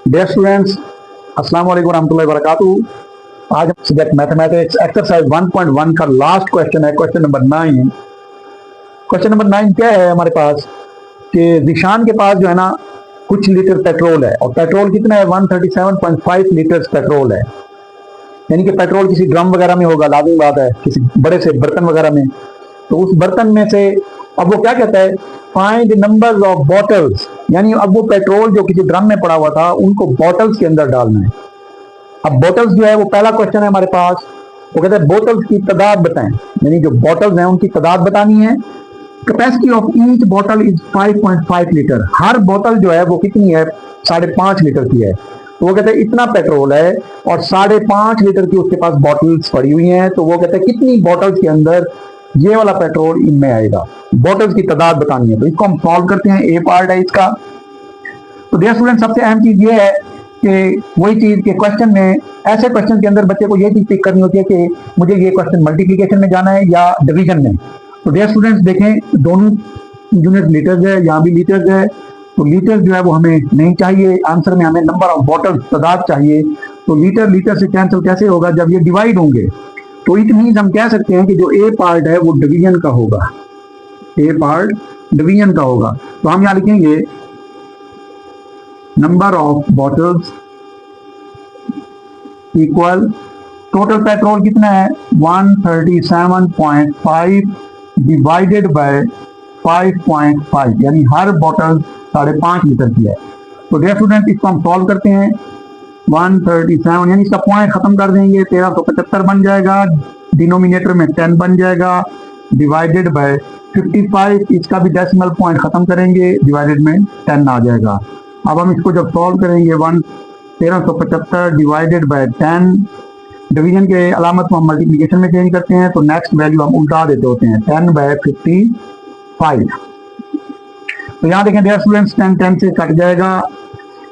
Dear students, अस्सलाम वालेकुम रहमतुल्लाहि व बरकातुहू। आज सब्जेक्ट मैथमेटिक्स एक्सरसाइज 1.1 का लास्ट क्वेश्चन है, क्वेश्चन नंबर 9। क्वेश्चन नंबर 9 क्या है हमारे पास कि जिशान के पास जो है ना कुछ लीटर पेट्रोल है और पेट्रोल कितना है 137.5 लीटर पेट्रोल है। यानी कि पेट्रोल किसी ड्रम वगैरह में होगा, लाजमी बात है, किसी बड़े से बर्तन वगैरह में। तो उस बर्तन में से अब वो क्या कहता है, फाइंड नंबर ऑफ बॉटल्स। यानी अब वो पेट्रोल जो किसी ड्रम में पड़ा हुआ था उनको बॉटल्स के अंदर डालना है। अब बॉटल्स जो है वो पहला क्वेश्चन है हमारे पास, वो कहता है बोतल्स की तादाद बताएं। यानी जो बॉटल्स हैं उनकी तादाद बतानी है। Capacity of each bottle is 5.5 litre. हर बोतल जो है वो कितनी है, 5.5 लीटर की है। तो वो कहते हैं इतना पेट्रोल है और 5.5 लीटर की उसके पास बॉटल्स पड़ी हुई हैं। तो वो कहते हैं कितनी बॉटल्स के अंदर ये वाला पेट्रोल इनमें आएगा, बॉटल्स की तादाद बतानी है। तो इसको हम सॉल्व करते हैं, ए पार्ट है इसका। तो डियर स्टूडेंट, सबसे अहम चीज ये है कि वही चीज के क्वेश्चन में, ऐसे क्वेश्चन के अंदर बच्चे को ये चीज पिक करनी होती है कि मुझे ये क्वेश्चन मल्टीप्लिकेशन में जाना है या डिवीजन में। तो डियर स्टूडेंट्स देखें, दोनों यूनिट लीटर्स है, यहाँ भी लीटर्स है। तो लीटर जो है वो हमें नहीं चाहिए, आंसर में हमें नंबर ऑफ बॉटल तादाद चाहिए। तो लीटर लीटर से कैंसिल कैसे होगा, जब ये डिवाइड होंगे। तो इट मीन्स हम कह सकते हैं कि जो ए पार्ट है वो डिवीजन का होगा, ए पार्ट डिवीजन का होगा। तो हम यहां लिखेंगे number of bottles equal total petrol कितना है 137.5 डिवाइडेड बाय 5.5, यानी हर बॉटल 5.5 लीटर की है। तो डियर स्टूडेंट, इसको हम सॉल्व करते हैं। 137 यानी इसका पॉइंट खत्म कर देंगे, 1375 बन जाएगा। डिनोमिनेटर में 10 बन जाएगा, डिवाइडेड बाय 55। इसका भी डेसिमल पॉइंट खत्म करेंगे, डिवाइडेड में 10 आ जाएगा। अब हम इसको जब सॉल्व करेंगे 1375 डिवाइडेड बाय 10, डिवीजन के अलामत को हम मल्टीप्लिकेशन में चेंज करते हैं। तो नेक्स्ट वैल्यू हम उल्टा देते होते हैं, 10 बाय 55। तो यहाँ देखें डियर स्टूडेंट्स, 10 से कट जाएगा,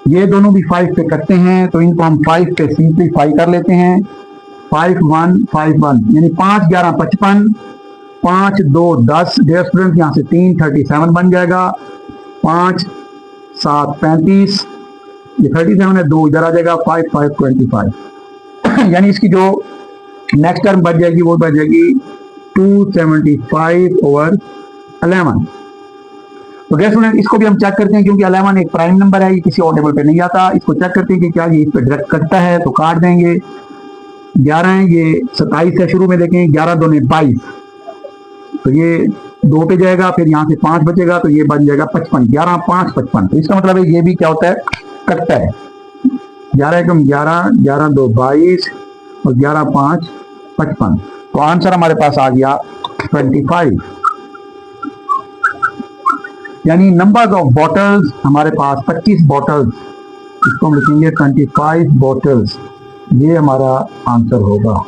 ये दोनों भी 5 पे कटते हैं। तो इनको हम 5 पे सिंप्लीफाई कर लेते हैं। 5 1 5 1 यानी 5 11 55, 5 2 10। डियर स्टूडेंट्स, यहाँ से 3 37 बन जाएगा। 5 7 35, ये 37 है, 2 इधर आ जाएगा। 5 5 25 यानी इसकी जो नेक्स्ट टर्म बच जाएगी वो बच जाएगी 275/11। तो डियर स्टूडेंट, इसको भी हम चेक करते हैं क्योंकि 11 एक प्राइम नंबर है, ये किसी और टेबल पे नहीं आता। इसको चेक करते हैं कि क्या ये इस पे डायरेक्ट कटता है, तो काट देंगे। 11 है, ये 27 है, शुरू में देखें 11 दूने 22, तो ये 2 पे जाएगा, फिर यहाँ से 5 बचेगा, तो ये बन जाएगा 55। 11 5 55। तो इसका मतलब है ये भी क्या होता है, कटता है। 11 एकम 11, 11 2 22 और 11 5 55। तो आंसर हमारे पास आ गया 25। यानी नंबर ऑफ बॉटल्स हमारे पास 25 बॉटल्स, इसको हम लिखेंगे 25 बॉटल्स। ये हमारा आंसर होगा।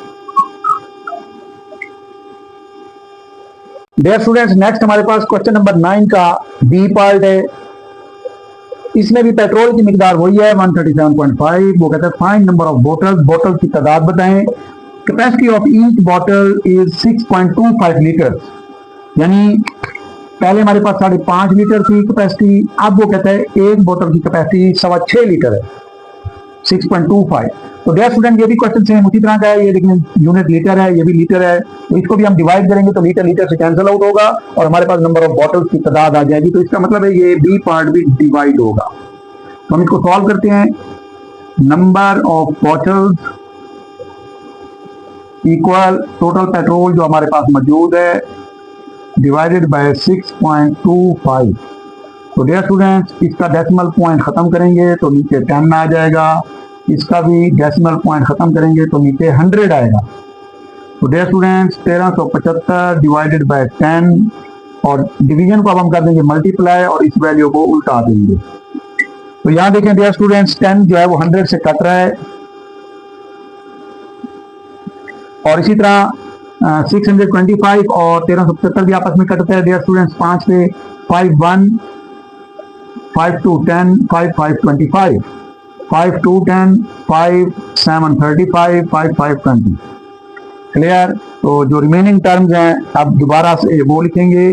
डियर स्टूडेंट्स, नेक्स्ट हमारे पास क्वेश्चन नंबर 9 का बी पार्ट है। इसमें भी पेट्रोल की मिकदार वही है 137.5। वो कहता है find number of bottles, bottle की तादाद बताएं। Capacity of each bottle is 6.25 litre. यानी पहले हमारे पास 5.5 लीटर की कैपेसिटी, अब वो कहता है एक बोतल की कैपेसिटी 6.25 लीटर है, 6.25। तो डियर स्टूडेंट, ये भी क्वेश्चन सेम उसी तरह का है। ये देखिए यूनिट लीटर है, ये भी लीटर है। तो इसको भी हम डिवाइड करेंगे तो लीटर लीटर से कैंसिल आउट होगा और हमारे पास नंबर ऑफ बॉटल्स की तादाद आ जाएगी। तो इसका मतलब है ये बी पार्ट भी डिवाइड होगा। तो हम इसको सॉल्व करते हैं। Number of bottles equal total petrol जो हमारे पास मौजूद है डिवाइडेड बाय 6.25। तो डियर स्टूडेंट्स, इसका डेसिमल पॉइंट खत्म करेंगे तो नीचे 10 आ जाएगा। इसका भी डेसिमल पॉइंट खत्म करेंगे तो नीचे 100 आएगा। तो डियर स्टूडेंट्स, 1375 डिवाइडेड बाय 10 और डिवीजन को अब हम कर देंगे मल्टीप्लाई और इस वैल्यू को उल्टा देंगे। तो यहां देखें डियर स्टूडेंट्स, 10 जो है वो 100 से कट रहा है और इसी तरह 625 और 1375 भी आपस में कटते हैं डियर स्टूडेंट्स। 5 पे 5 1 5 2 10 5 5 25 5 2 10 5 7 35 5 5 20। क्लियर। तो जो रिमेनिंग टर्म्स हैं अब दोबारा से वो लिखेंगे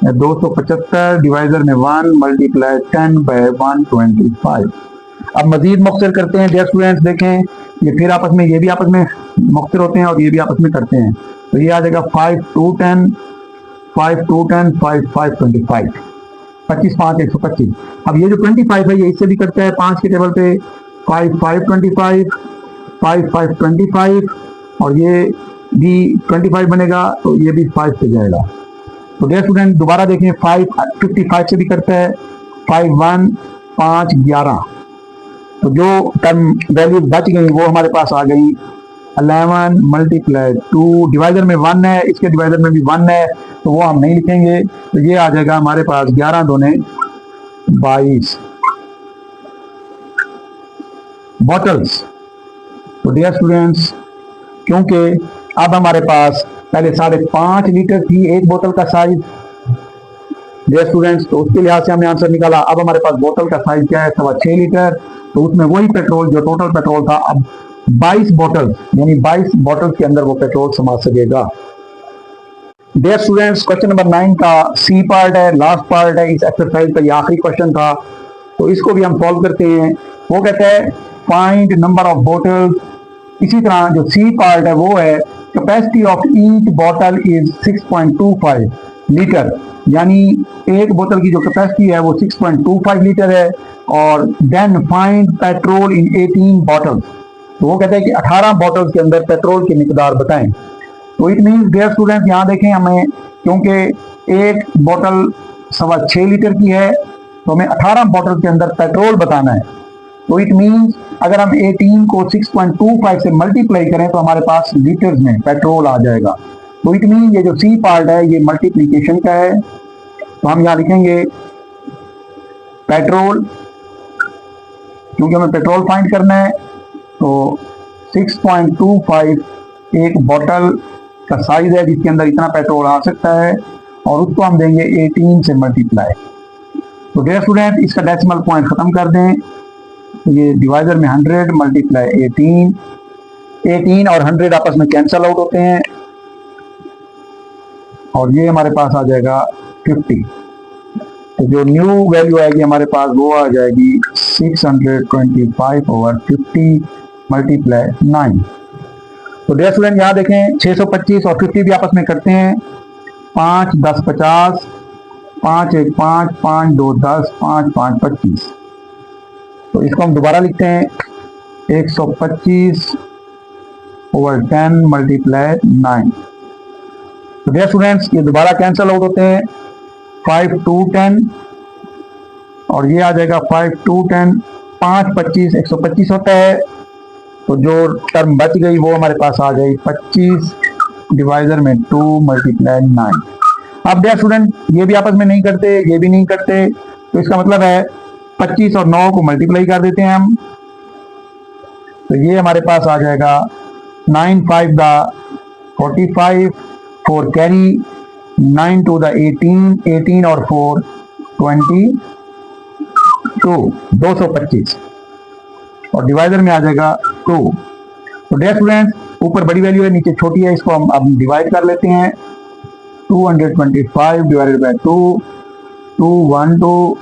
275 डिवाइजर में 1 मल्टीप्लाई 10 बाय 125। अब मजीद मुख्तर करते हैं डियर स्टूडेंट्स, देखें ये फिर आपस में, ये भी आपस में मुख्तर होते हैं और ये भी आपस में करते हैं। तो ये आ जाएगा 5 2 10, 5 2 10, 5 5 25, 25 5 125। अब ये जो 25 है ये इससे भी करता है 5 के टेबल पे, 5 5 25, 5 5 25, और ये भी 25 बनेगा तो ये भी 5 पे जाएगा। तो डियर स्टूडेंट दोबारा देखें, 5 55 से भी करता है, 5 1 5 11। तो जो टर्म वैल्यू बच गई वो हमारे पास आ गई 11 मल्टीप्लाई 2, डिवाइजर में 1 है, इसके डिवाइजर में भी 1 है तो वो हम नहीं लिखेंगे। तो ये आ जाएगा हमारे पास 11 दूने 22 बॉटल्स। तो डियर स्टूडेंट्स क्योंकि अब हमारे पास पहले 5.5 लीटर थी एक बोतल का साइज डियर स्टूडेंट्स, तो उसके लिहाज से हमने आंसर निकाला। अब हमारे पास बोतल का साइज क्या है, 6.25 लीटर। तो उसमें वही पेट्रोल जो टोटल पेट्रोल था अब 22 बॉटल, यानी 22 बॉटल के अंदर वो पेट्रोल समा सकेगा। डियर स्टूडेंट्स क्वेश्चन नंबर 9 का सी पार्ट है, लास्ट पार्ट है इस एक्सरसाइज का, ये आखिरी क्वेश्चन था। तो इसको भी हम सॉल्व करते हैं। वो कहता है फाइंड नंबर ऑफ बॉटल्स। इसी तरह जो सी पार्ट है वो है capacity of each bottle is 6.25 litre, यानी एक बोतल की जो कैपेसिटी है वो 6.25 लीटर है। और then find petrol in 18 bottles. तो वो कहते हैं कि 18 बॉटल्स के अंदर पेट्रोल की मिकदार बताएं। तो इट मीन्स डियर स्टूडेंट्स यहाँ देखें हमें, क्योंकि एक बोतल 6.25 लीटर की है तो हमें 18 बॉटल के अंदर पेट्रोल बताना है। तो इट मीन्स अगर हम 18 को 6.25 से मल्टीप्लाई करें तो हमारे पास लीटर्स में पेट्रोल आ जाएगा। तो इट मीन्स ये जो सी पार्ट है ये मल्टीप्लीकेशन का है। तो हम यहाँ लिखेंगे पेट्रोल, क्योंकि हमें पेट्रोल फाइंड करना है। तो 6.25 एक बोतल का साइज है जिसके अंदर इतना पेट्रोल आ सकता है, और उसको हम देंगे 18 से मल्टीप्लाई। तो डियर स्टूडेंट इसका डेसिमल पॉइंट खत्म कर दें। तो ये डिवाइजर में 100 मल्टीप्लाई 18, 18 और 100 आपस में कैंसल आउट होते हैं और ये हमारे पास आ जाएगा 50। तो जो न्यू वैल्यू आएगी हमारे पास वो आ जाएगी 625/50 मल्टीप्लाई 9। तो डियर स्टूडेंट यहाँ देखें 625 और 50 भी आपस में करते हैं। 5 10 50, 5 1 5, 5 2 10, 5 5 25। तो इसको हम दोबारा लिखते हैं 125/10 मल्टीप्लाई 9। तो डियर स्टूडेंट्स ये दोबारा कैंसल आउट होते हैं। 5 2 10 और ये आ जाएगा 5 2 10, 5 25 125 होता है। तो जो टर्म बच गई वो हमारे पास आ गई 25 डिवाइजर में 2 मल्टीप्लाई 9। अब डियर स्टूडेंट ये भी आपस में नहीं करते, ये भी नहीं करते, तो इसका मतलब है 25 और 9 को मल्टीप्लाई कर देते हैं हम। तो ये हमारे पास आ जाएगा 9 5 दा 45, 4 कैरी, 9 2 दा 18, 18 और 4 22, 225 और डिवाइजर में आ जाएगा 2। तो डियर स्टूडेंट ऊपर बड़ी वैल्यू है नीचे छोटी है, इसको हम अब डिवाइड कर लेते हैं। 225 डिवाइडेड बाय 2, 212,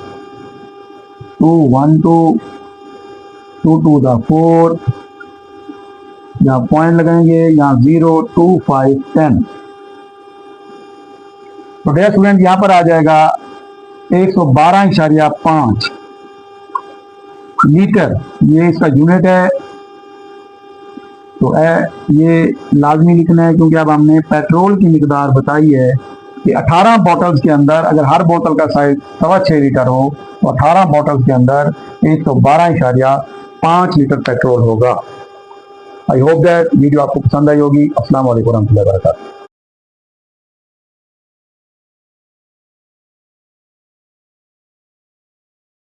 212, 2 2 दा 4, यहाँ पॉइंट लगाएंगे, यहाँ 0 2 5 10। तो डियर स्टूडेंट यहाँ पर आ जाएगा 112.5 लीटर, ये इसका यूनिट है। तो ये लाजमी लिखना है क्योंकि अब हमने पेट्रोल की मिकदार बताई है कि 18 बॉटल्स के अंदर अगर हर बोतल का साइज 6.25 लीटर हो तो 18 बॉटल्स के अंदर 112.5 लीटर पेट्रोल होगा। आई होप दैट वीडियो आपको पसंद आई होगी। अस्सलाम वालेकुम रहमतुल्लाहि व बरकातहू।